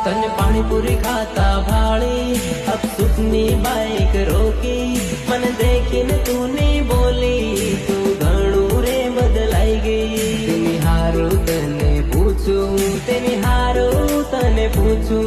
तने पानीपुरी खाता भाड़ी अब सुखनी बाइक रोकी मन देखी न तूने बोली तू घणू रे बदलाई गई तेनी हारू तने पूछू